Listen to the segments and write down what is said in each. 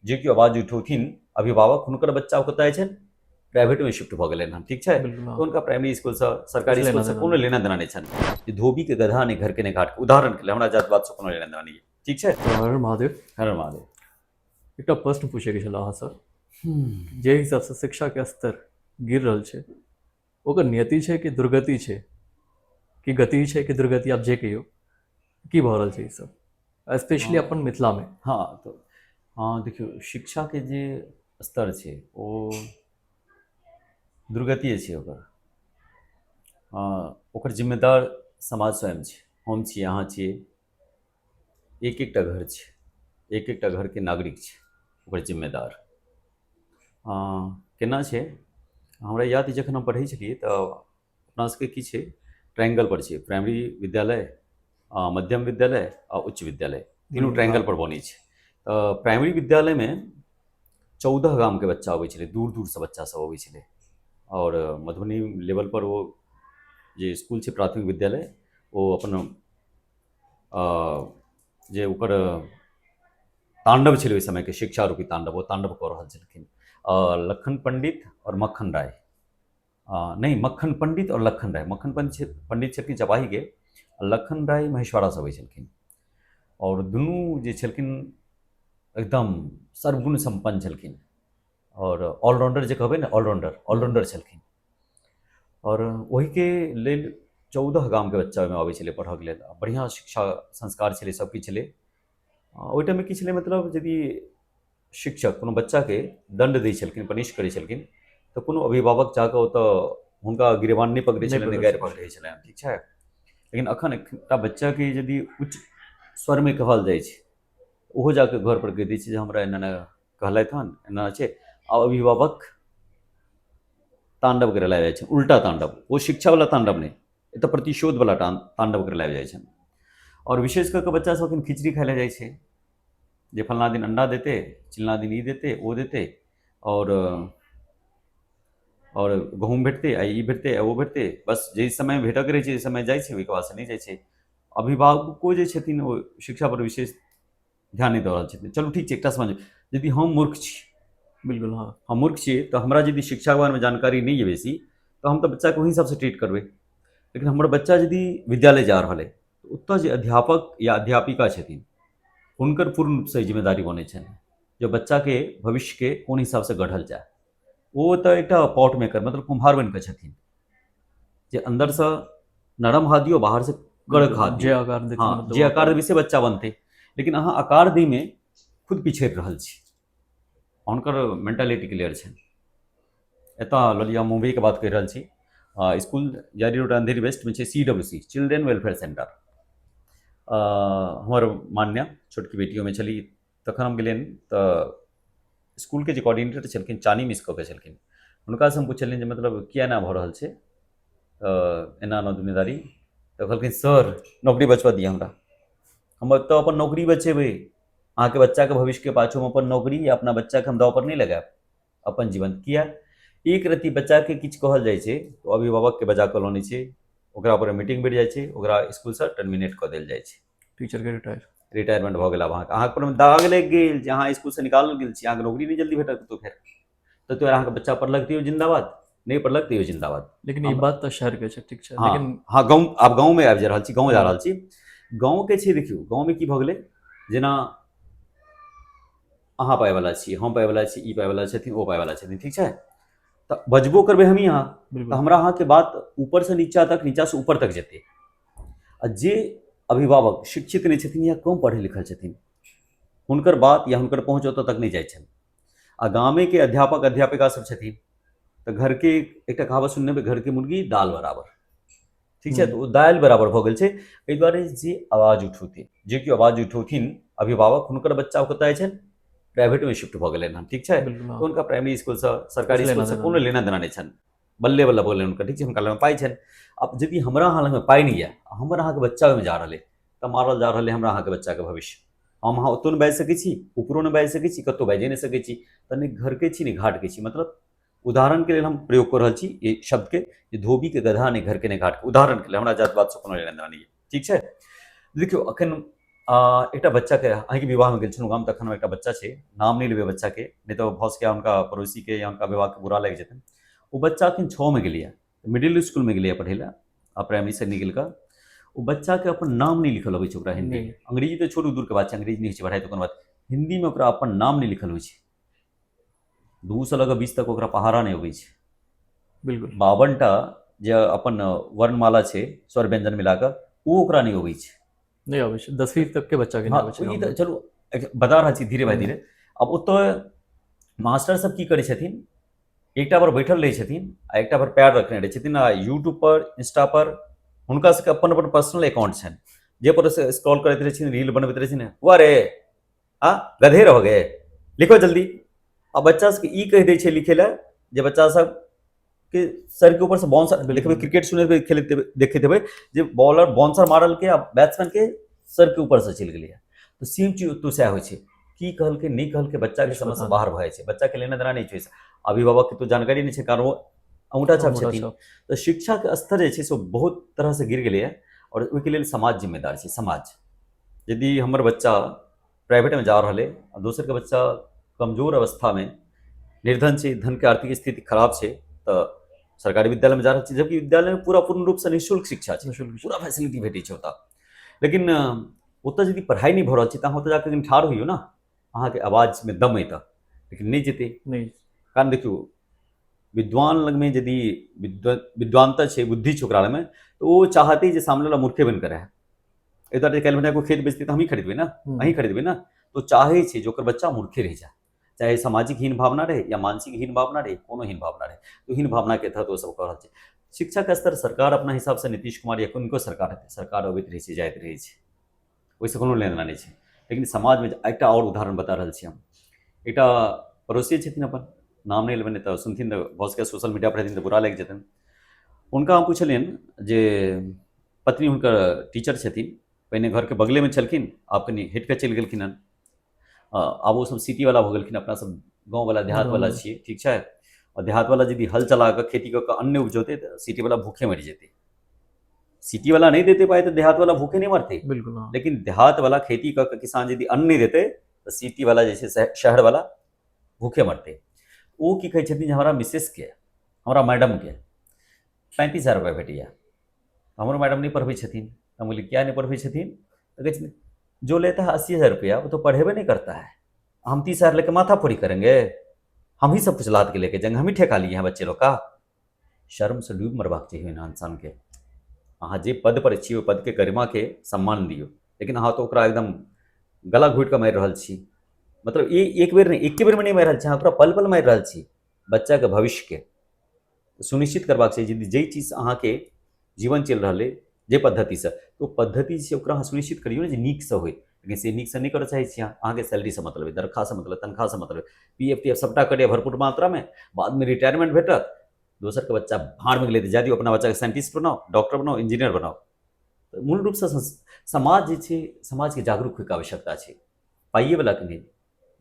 जे कि आवाज उठौथिन अभिभावक हुनकर बच्चा कतय छनि प्राइवेट में शिफ्ट भऽ गेलनि हँ, ठीक छै। बिल्कुल हाँ। तो उनका प्राइमरी स्कूल से कुछ सरकारी स्कूल लेना से देना कोनो नहीं। लेना देना नहीं छनि। जे धोबी के गधा ने घर के ने घाट, उदाहरण के लिए हमरा जात बात से कोनो लेना देना नहीं, ठीक छै। तो हर महादेव हर महादेव। एकटा प्रश्न पूछे के छला अहाँ सर, जे हिसाब से शिक्षा के स्तर गिर रहल छै ओकर नियति छै कि दुर्गति छै, कि गति छै कि दुर्गति, आप जे कहियो की भऽ रहल छै ई सब, स्पेशली अपन मिथिला में। हाँ तो हाँ देखियो, शिक्षा के जे स्तर छै ओ दुर्गतिए छै ओकर। ओकर जिम्मेदार समाज स्वयं छै, हम छियै, अहाँ छियै, एक एकटा घर छै, एक एकटा घर के नागरिक छै ओकर जिम्मेदार। केना छै, हमरा याद अइ जखन हम पढ़ै छलियै तऽ अपना सबके की छै, ट्रायंगल पर छै, प्राइमरी विद्यालय, मध्यम विद्यालय आ उच्च विद्यालय, तीनू ट्रायंगल पर बनै छै। प्राइमरी विद्यालय में 14 गाम के बच्चा अबै छलै, दूर दूर से बच्चा सब अबै छलै। और मधुबनी लेवल पर वो जे स्कूल छै प्राथमिक विद्यालय, वो अपन जे ओकर तांडव छलै ओहि समय के शिक्षा रूपी तांडव, वो तांडव कऽ रहल छलखिन। लखन पंडित और मक्खन राय, नहीं मक्खन पंडित और लखन राय, मक्खन पंडित छलखिन चपाही के, लखन राय महेश्वरा से अबै छलखिन। और दुनू जे छलखिन एकदम सर्वगुण संपन्न छलखिन, और ऑलराउंडर जे कहबै ने, ऑलराउंडर छलखिन। और वही के लेल 14 गाम के बच्चा ओहिमे अबै छलै पढ़ऽ के लेल, बढ़िआँ शिक्षा संस्कार छलै, सब किछु छलै। ओहि टाइममे की छलै, मतलब यदि शिक्षक कोनो बच्चाके दण्ड दै छलखिन, पनिश करै छलखिन, तऽ कोनो अभिभावक जाकऽ ओतऽ हुनका गिरेबान नहि पकड़ै छलनि, नहि गारि पकड़ै छलनि, ठीक छै। लेकिन अखन एकटा बच्चाके यदि उच्च स्वरमे कहल जाइ छै, ओहो जाकऽ घर पर कहि दै छै जे हमरा एना एना कहलथि हन, एना छै। आ अभिभावक तांडव करे लाबि जाइ छै, उल्टा तांडव, वो शिक्षा वाला तांडव नहीं, एतऽ प्रतिशोध वाला तांडव करे लाबि जाइ छै। और विशेष कऽ कऽ बच्चा सब अखन खिचड़ी खाय लए जाइ छै, जे फलना दिन अंडा देते, चिल्ला दिन ई देते, ओ देते, और गहूँम भेटतै, आ ई भेटतै, आ ओ भेटतै, बस जाहि समय भेटक रहै छै ओहि समय जाइ छै, ओहिके बाद से नहीं जाइ छै। अभिभावको जे छथिन ओ शिक्षा पर विशेष ध्यान नहीं दऽ रहल छथिन। चलू ठीक छै, एकटा समझ, यदि हम मूर्ख छी, बिल्कुल हाँ, हम मूर्ख छियै तऽ हमरा यदि शिक्षा के बारेमे जानकारी नहीं है बेसी, तऽ हम तऽ बच्चाके ओहि हिसाबसँ ट्रीट करबै। लेकिन हमर बच्चा यदि विद्यालय जा रहल अइ, तऽ ओतऽ जे अध्यापक या अध्यापिका छथिन, हुनकर पूर्ण रूपसँ जिम्मेदारी बनै छनि जे बच्चाके भविष्यके कोन हिसाबसँ गढ़ल जाय। ओ तऽ एकटा पॉट मेकर, मतलब कुम्हार बनि कऽ छथिन, जे अन्दरसँ नरम हाथ दियौ, बाहर से कड़क हाथ जे दियौ। आकार देथिन हाँ, मतलब जे वो आकार देबै से बच्चा बनतै, लेकिन अहाँ आकार दैमे खुद पिछड़ि रहल छी, हुनकर मेंटालिटी क्लियर छनि। एतऽ ललिया मुंबई के बात कहि रहल छी, स्कूल जारी रोड अंधेरी वेस्ट में छै CWC, चिल्ड्रेन वेलफेयर सेंटर। हमर मान्या छोटकी बेटियों में छली, तखन हम गेलियनि तऽ स्कूलके जे कोऑर्डिनेटर छलखिन, चानी मिस कऽ के छलखिन, हुनकासँ हम पुछलियनि जे मतलब किया एना भऽ रहल छै, एना एना जिम्मेदारी, तऽ कहलखिन सर नौकरी बचबऽ दिअ हमरा, हम तऽ अपन नौकरी बचेबै, अहाँके बच्चाके भविष्यके पाछू हम अपन नौकरी या अपना बच्चाके हम दाव पर नहीं लगायब, अपन जीवन। किया एक रत्ती बच्चाके किछु कहल जाइ छै तऽ अभिभावकके बजा कऽ लऽने छै, ओकरा पर मीटिंग बढ़ि जाइ छै, ओकरा स्कूलसँ टर्मिनेट कऽ देल जाइ छै, टीचर के रिटायरमेंट भऽ गेल। आब अहाँके पर दाग लागि गेल जे अहाँ स्कूलसँ निकालल गेल छी, अहाँके नौकरी नहीं जल्दी भेटत कतहु फेर, तऽ अहाँके बच्चा पढ़लक तैयो जिंदाबाद, नहीं पढ़लक तैयो जिंदाबाद। लेकिन ई बात तऽ शहर के छै, ठीक छै, हाँ लेकिन हाँ, गाँव, आब गाँवमे आबि जा रहल छी, गाँव जा रहल छी। गाँवके छै, देखियौ गाँवमे की भऽ गेलै, जेना अहाँ पाइवला छी, हम पाइवला छी, ई पाइवला छथिन, ओ पाइवला छथिन, ठीक छै, तऽ बजबो करबै हमही अहाँ, तऽ हमरा अहाँके बात ऊपरसँ नीचा तक, नीचासँ ऊपर तक जेतै। आ जे अभिभावक शिक्षित नहीं छथिन या कम पढ़ल लिखल छथिन, हुनकर बात या हुनकर पहुँच ओतऽ तक नहीं जाइ छनि। आ गामेके अध्यापक अध्यापिका सब छथिन, तऽ घरके एकटा कहावत सुनने हेबै, घरके मुर्गी दाल बराबर, ठीक छै। तऽ ओ दालि बराबर भऽ गेल छै, एहि दुआरे जे आवाज उठौथिन, जे केओ आवाज उठौथिन अभिभावक, हुनकर बच्चा कतय छनि प्राइवेट में शिफ्ट भऽ गेलनि हँ, ठीक छै। बिल्कुल तऽ हाँ, हुनका प्राइमरी स्कूलसँ कुछ सरकारी लेना स्कूलसँ देना कोनो नहीं। लेना देना नहीं छनि, बल्ले बल्ले भऽ गेलनि हुनका, ठीक छै, हुनका लगमे पाइ छनि। आब यदि हमरा अहाँ लगमे पाइ नहीं यऽ, हमर अहाँके बच्चा ओहिमे जा रहल अइ, तऽ मारल जा रहल अइ हमरा अहाँके बच्चाके भविष्य। हम अहाँ ओतौ नहीं बाजि सकै छी, ऊपरो नहीं बाजि सकै छी, कतहु बाजिए नहीं सकै छी, तऽ नहि घरके छी नहीं घाटके छी। मतलब उदाहरणके लेल हम प्रयोग कऽ रहल छी ई शब्दके, जे धोबीके गधा नहि घरके नहि घाटके, उदाहरणके लेल, हमरा जात बातसँ कोनो लेना देना नहीं, ठीक छै। देखियौ अखन एकटा बच्चा के अहीं के विवाह में गेल छलहुँ गाम, तखन एकटा बच्चा छै, नाम नहि लेबै बच्चा के, नहीं तो भऽ सकैए हुनका पड़ोसी के या हुनका विवाह के बुरा लागि जेतनि। ओ बच्चा एखन 6 में गेलैए, मिडिल स्कूल में गेलैए पढ़ै लए, आ प्राइमरी से नहि गेलका। ओ बच्चा के अपन नाम नहीं लिखल अबै छै ओकरा हिंदी नहीं। में। अंग्रेजी तो छोड़ू, दूर के बात छै, अंग्रेजी नहीं होइ छै पढ़ाइ तो कोनो बात, हिंदी में ओकरा अपन नाम नहीं लिखल होइ छै। 2 से लऽ कऽ 20 तक ओकरा पहाड़ा नहीं अबै छै। बिल्कुल 52 टा जे अपन वर्णमाला छै, स्वर व्यंजन मिला कऽ, ओ ओकरा नहीं अबै छै। नहीं आबै छै, 10वीं तक के बच्चा के हाँ, नहीं आबै छै ई गाम तऽ में। चलू बता रहल छी धीरे बाय धीरे। अब ओतऽ मास्टर सब की करै छथिन, एकटा पर बैठल रहै छथिन आ एकटा पर पैर रखने रहै छथिन, आ यूट्यूब पर, इंस्टा पर हुनका सबके अपन अपन पर्सनल अकाउंट छनि, जे पर से स्क्रॉल करैत रहै छथिन, रील बनबैत रहै छथिन, हुआ रे आ गधे रहोगे, लिखो जल्दी। आ बच्चा सबके ई कहि दै छै लिखे लए, जे बच्चा सब के सर के ऊपर से बाउंसर, बिल्कुल। देखबै क्रिकेट सुनैत हेबै, खेलैत हेबै, देखैत हेबै जे बॉलर बाउंसर मारल के आ बैट्समैन के सर के ऊपर से चलि गेलैए। तो सेम चीज ओतौ सएह होइ छै, की कहलकै नहीं कहलकै बच्चा के किछु समझ पता से नहीं। बाहर भऽ जाइ छै, बच्चा के लेना देना नहीं छै, अभिभावक के तो जानकारी नहीं छै, कारण वो अंगूठा छाप अंगूठा छथिन। छाप। तऽ शिक्षा के स्तर जे छै से बहुत तरह से गिर गेलैए, और ओहिके लेल समाज जिम्मेदार छै। समाज, यदि हमर बच्चा प्राइवेट में जा रहल है आ दोसर के बच्चा कमजोर अवस्था में निर्धन छै, धन के आर्थिक स्थिति खराब छै, तऽ सरकारी विद्यालय में जा रहल छै, जबकि विद्यालय में पूरा पूर्ण रूप से निःशुल्क शिक्षा छै, निःशुल्क पूरा फैसिलिटी भेटै छै ओतऽ। लेकिन ओतऽ यदि पढ़ाई नहीं भऽ रहल छै तऽ अहाँ ओतऽ जाकऽ कनि ठाढ़ होइयौ ना, अहाँके आवाज में दम अइ तऽ, लेकिन नहीं जेतै। नहीं। कारण देखियौ, विद्वान लग में यदि विद्वानता छै, बुद्धि छै ओकरा लग में, तो वो चाहते जे सामने वाला मूर्खे बन कर रहे। एतऽ जे काल्हि कोई खेत बेचतै तऽ हमही खरीदबै ना, अहीं खरीदबै ना। तो चाहे छै जे ओकर बच्चा मूर्खे रह जाए, चाहे सामाजिक हीन भावना रहे या मानसिक हीन भावना रहे, कोनो हीन भावना रहे, तो हीन भावना के तहत वो सब कऽ रहल छै। शिक्षा के स्तर सरकार अपना हिसाब से, नीतीश कुमार या किनको सरकार हेतै, सरकार अबैत रहै छै, जाइत रहै छै, ओहिसँ कोनो लेना नहीं छै। लेकिन समाज में एकटा और उदाहरण बता रहल छी हम। एकटा पड़ोसी छथिन अपन, नाम नहीं लेबै, नहीं तऽ सुनथिन तऽ भऽ सकैए सोशल मीडिया पर हेथिन तऽ बुरा लागि जेतनि। हुनका हम पुछलियनि जे पत्नी हुनकर टीचर छथिन, पहिने घर के बगले में छलखिन, आब कनि हटि कऽ चलि गेलखिन हन। आब वो सब सिटी वाला भऽ गेलखिन, अपना सब गाँव वाला देहात वाला गाँव। छियै, ठीक छै। और देहात वाला यदि हल चला कऽ खेती कऽ कऽ अन्न नहि उपजौतै तऽ सिटी वाला भूखे मरि जेतै। सिटी वाला नहीं देते पाए तो देहात वाला भूखे नहीं मरते, बिल्कुल हाँ। लेकिन देहात वाला खेती कऽ कऽ किसान यदि अन्न नहीं देते तो सिटी वाला जे छै शहर वाला भूखे मरते। ओ की कहै छथिन जे हमरा मिसेस के, हमरा मैडम के 35,000 रुपया भेटैया, हमरो मैडम नहीं पढ़बै छथिन। हम बोले क्या नहीं पढ़बै छथिन, तो कहै छथिन जो लेता है 80,000 रुपया वो तो पढ़ेबे नहीं करता है, हम 30,000 लेके माथा फोड़ी करेंगे, हम ही सब कुछ लाद के लेके जाएंगे, हम ही ठेका लिए हैं बच्चे लोग का। शर्म से डूब मरबाक चाहिए ना इंसान के। अहाँ जे पद पर छी, ओहि पद के गरिमा के सम्मान दियौ, लेकिन अहाँ तो ओकरा एकदम गला घोटि कऽ मारि रहल छी। मतलब एक बेर नहीं, एके बेर में नहीं मारि रहल छी, अहाँ ओकरा पल पल मारि रहल छी, बच्चा के भविष्य के। सुनिश्चित करबाक चाही यदि जे चीज अहाँके जीवन चलि रहल अइ जे पद्धतिसँ, तो पद्धति छै ओकरा अहाँ सुनिश्चित करियौ ने जे नीकसँ होइ। लेकिन से नीकसँ नहि करऽ चाहै छी अहाँ, अहाँके सैलरीसँ मतलब अइ, तनख्वाहसँ मतलब, तनख्वाहसँ मतलब पीएफ टीएफ सबटा करिए भरपूर मात्रामे, बादमे रिटायरमेंट भेटत, दोसर के बच्चा भाड़ में गेलै तऽ जा दियौ, अपना बच्चाके साइंटिस्ट बनाओ, डॉक्टर बनाओ, इंजीनियर बनाओ। तऽ मूल रूपसँ समाज जे छै, समाजके जागरूक होइके आवश्यकता छै, पाइएवलाके नहि,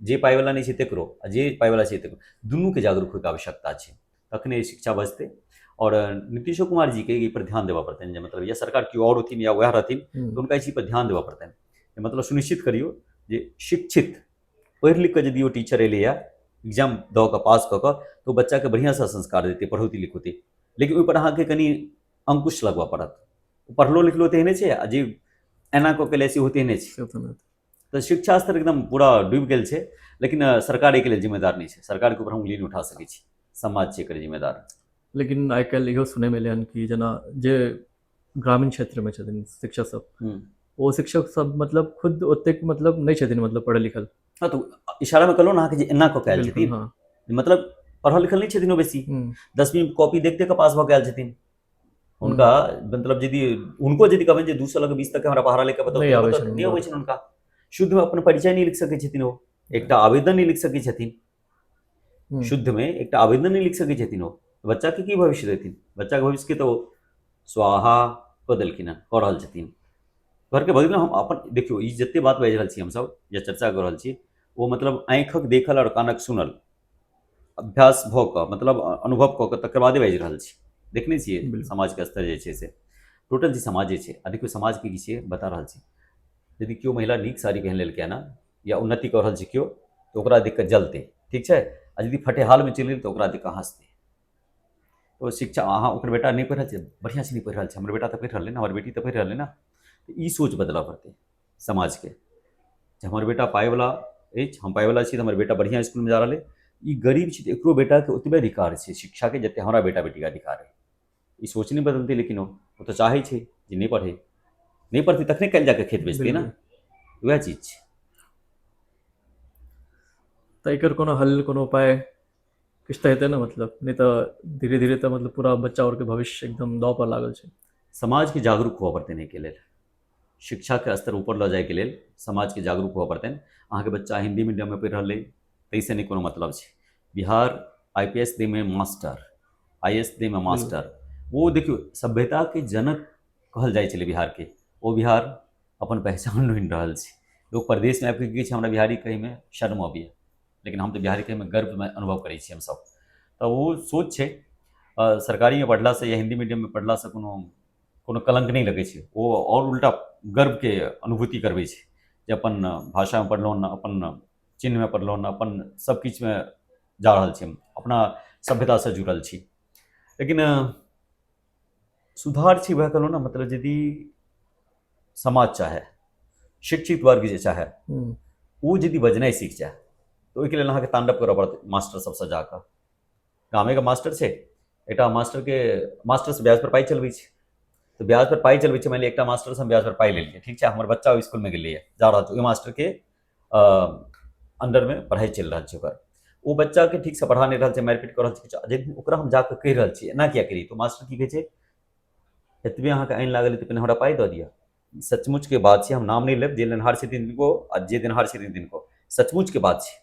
जे पाइवला नहि छै तकरो आ जे पाइवला छै तकरो, दुनूके जागरूक होइके आवश्यकता छै, तखने शिक्षा बचतै। और नीतीशो कुमार जी के एहि पर ध्यान देबऽ पड़तनि, जे मतलब या सरकार केओ और होथिन या वएह रहथिन तऽ हुनका एहि चीज पर ध्यान देबऽ पड़तनि। मतलब सुनिश्चित करियौ जे शिक्षित पढ़ि लिख कऽ यदि ओ टीचर एलैए एग्जाम दऽ कऽ पास कऽ कऽ, तऽ ओ बच्चाके बढ़िआँसँ संस्कार देतै, पढ़ौती लिखौती। लेकिन ओहिपर अहाँके कनि अंकुश लगबऽ पड़त। पढ़लो लिखलो तेहने छै आ जे एना कऽ के ले सेहो तेहने छै। से तो नहीं। तऽ शिक्षा स्तर एकदम पूरा डूबि गेल छै, लेकिन सरकार एहिके लेल जिम्मेदार नहीं छै, सरकारके ऊपर हम उंगली नहीं उठा सकै छी, समाज छै एकर जिम्मेदार। लेकिन आइ काल्हि इहो सुनै में एलैहन कि जेना जे ग्रामीण क्षेत्रमे छथिन शिक्षक सब, ओ शिक्षक सब मतलब खुद ओतेक मतलब नहीं छथिन, मतलब पढ़ल लिखल। हाँ तो इशारा में कहलहुँ ने अहाँके जे एना कऽ के आयल बिल्कुल छथिन, हाँ। मतलब पढ़ल लिखल नहीं छथिन ओ बेसी, 10वीं कॉपी देख देख कऽ पास भऽ के आयल छथिन। हुनका मतलब यदि हुनको यदि कहबनि जे 2 से लऽ कऽ 20 तक के हमरा पढ़ा लेके बताउ, नहीं तो आबै बताउ, छनि नहीं हुनका। अबै छनि हुनका। शुद्ध में अपन परिचय नहीं लिख सकै छथिन ओ, एकटा आवेदन नहीं लिख सकै छथिन, शुद्ध में एकटा आवेदन नहीं लिख सकै छथिन ओ, बच्चा के की भविष्य देथिन? बच्चा के भविष्य के तो स्वाहा कऽ देलखिन हँ, कऽ रहल छथिन। घरके बगल में हम अपन देखियौ, ई जते बात बाजि रहल छी हमसब या चर्चा कऽ रहल छी, ओ मतलब आँखिक देखल और कानक सुनल, अभ्यास भऽ कऽ, मतलब अनुभव कऽ कऽ तकर बादे बाजि रहल छी। देखने छियै बिल्कुल। समाजके स्तर जे छै से, टोटल जे समाज जे छै, आ देखियौ समाजके की छियै बता रहल छी। यदि केओ महिला नीक साड़ी पहिन लेलकै ना या उन्नति कऽ रहल छै केओ तऽ ओकरा देख कऽ जलतै, ठीक छै। आ यदि फटेहालमे चलि गेल तऽ ओकरा देख कऽ हँसतै। तो शिक्षा अहाँ ओकर बेटा नहीं पढ़ रहल छै, बढ़िआँ से नहीं पढ़ि रहल छै, हमर बेटा तऽ पढ़ि रहलै ने, हमर बेटी तऽ पढ़ि रहलै ने। तऽ ई सोच बदलऽ पड़तै समाजके, जे हमर बेटा पाइवला अछि, हम पाइवला छी तऽ हमर बेटा बढ़िआँ इसकुलमे जा रहलै। ई गरीब छै तऽ एकरो बेटाके ओतबे अधिकार छै शिक्षाके जतेक हमरा बेटा बेटीके अधिकार है। ई सोच नहीं बदलतै, लेकिन ओ तऽ चाहै छै जे नहीं पढ़े, नहीं पढ़तै तखने काल्हि जाकऽ खेत बेचतै ना, बिल्कुल। वएह चीज छै। तऽ एकर कोनो हल, कोनो उपाय किछु तऽ हेतै ने, मतलब नहीं तऽ धीरे धीरे तऽ मतलब पूरा बच्चा और के भविष्य एकदम दाव पर लागल छै। समाजके जागरूक हुअ पड़तै एहिके लेल, शिक्षाके स्तर ऊपर लऽ जायके लेल समाजके जागरूक हुअ पड़तनि। अहाँके बच्चा हिंदी मीडियममे पढ़ि रहलै ताहिसँ नहीं कोनो मतलब छै। बिहार IPS दैमे मास्टर, IAS दैमे मास्टर, वो देखियौ सभ्यताके जनक कहल जाइ छलै बिहारके, ओ बिहार अपन पहचान ढूंढि रहल छै। लोग परदेशमे आबि कऽ की कहै छै, हमरा बिहारी कहैमे शर्म अबैए, लेकिन हम तऽ बिहारी कहैमे गर्व अनुभव करै छी हमसभ। तऽ वो सोच छै। सरकारीमे पढ़लासँ या हिंदी मीडियममे पढ़लासँ कोनो कोनो कलंक नहीं लगै छै, ओ और उल्टा गर्वके अनुभूति करबै छै जे अपन भाषामे पढ़लहुँ ने, अपन चिन्हमे पढ़लहुँ ने, अपन सबकिछुमे जा रहल छी, हम अपना सभ्यतासँ जुड़ल छी। लेकिन सुधार छै, वएह कहलहुँ ने, मतलब यदि समाज चाहे, शिक्षित वर्ग जे चाहे, ओ यदि बजनाइ सीख जाए तऽ ओहिके लेल अहाँके तांडव करऽ पड़तै मास्टर सबसँ जाकऽ। गामेके मास्टर छै, एकटा मास्टरसँ ब्याज पर पाइ चलबै छै, तऽ ब्याज पर पाइ चलबै छै। मानि लिअ एकटा मास्टरसँ हम ब्याज पर पाइ लेलियै, ठीक छै, हमर बच्चा ओहि इसकुलमे गेलैए, जा रहल छै, ओहि मास्टरके अंडरमे पढ़ाइ चलि रहल छै ओकर, ओ बच्चाके ठीकसँ पढ़ा नहीं रहल छै, मारि पीट कऽ रहल छै। यदि ओकरा हम जाकऽ कहि रहल छियै एना किया करी, तऽ मास्टर की कहै छै, एतबे अहाँके आनि लागल तऽ पहिने हमरा पाइ दऽ दिअ। सचमुचके बात छै, हम नाम नहीं लेब, जे लेनहार छथिन तिनको आ जे देनहार छथिन तिनको, सचमुचके बात छै।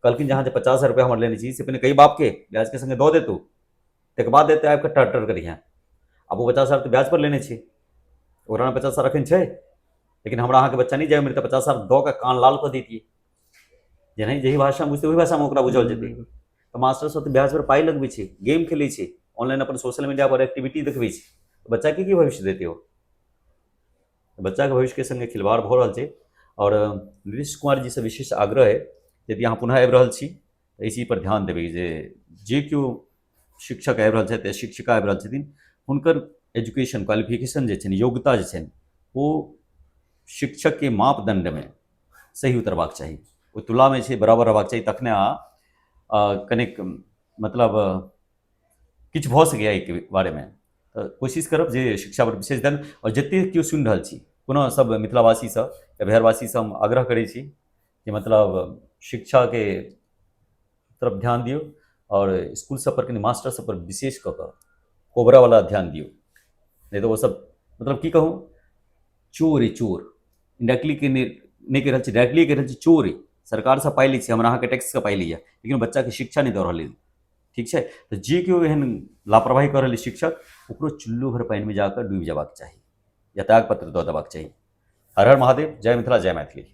कहलखिन जे अहाँ जे 50,000 रुपया हमर लेने छी से पहिने कही बापके ब्याजके संगे दऽ देतौ, तकर बाद देते आबि कऽ टर करिहेँ। आब वो 50,000 तऽ ब्याज पर लेने छै, ओकरा 50,000 एखन छै, लेकिन हमरा अहाँके बच्चा नहीं जाए मेरे, तऽ 50,000 दऽ कऽ कान लाल कऽ दैतियै। जेही भाषा बुझतै ओही भाषामे ओकरा बुझल जेतै। तऽ मास्टर सब तऽ ब्याज पर पाइ लगबै छै, गेम खेलै छै, ऑनलाइन अपन सोशल मीडिया पर एक्टिविटी देखबै छै, बच्चाके की भविष्य देतै ओ? बच्चाके भविष्यके संगे खिलवाड़ भऽ रहल छै। और नीतीश कुमार जीसँ विशेष आग्रह है, यदि अहाँ पुनः आबि रहल छी तऽ एहि चीज पर ध्यान देबै जे केओ शिक्षक आबि रहल छथि या शिक्षिका आबि रहल छथिन, हुनकर एजुकेशन क्वालिफिकेशन जे छनि, योग्यता जे छनि, ओ शिक्षकके मापदण्डमे सही उतरबाक चाही, ओ तुलामे छै बराबर रहबाक चाही, तखने अहाँ कनिक मतलब किछु भऽ सकैए एहिके बारेमे। तऽ कोशिश करब जे शिक्षा पर विशेष ध्यान, और जतेक केओ सुनि रहल छी, पुनः सब मिथिलावासीसँ या बिहारवासीसँ हम आग्रह करै छी कि मतलब शिक्षाके तरफ ध्यान दियौ, और स्कूल सब पर कनि मास्टर सब पर विशेष कऽ कऽ कोबरावला ध्यान दियौ, नहीं तऽ ओ सब मतलब की कहूँ, चोर अइ चोर, इनडायरेक्टली नहीं कहि रहल छी, डायरेक्टली कहि रहल छी, चोर अइ। सरकारसँ पाइ लै छै, हमरा अहाँके टैक्सके पाइ लैए, लेकिन बच्चाके शिक्षा नहीं दऽ रहल अइ, ठीक छै। तऽ जे केओ एहन लापरवाही कऽ रहल अइ शिक्षक, ओकरो चुल्लू भर पानिमे जाकऽ डूबि जेबाक चाही या त्यागपत्र दऽ देबाक चाही। हर हर महादेव, जय मिथिला, जय मैथिली।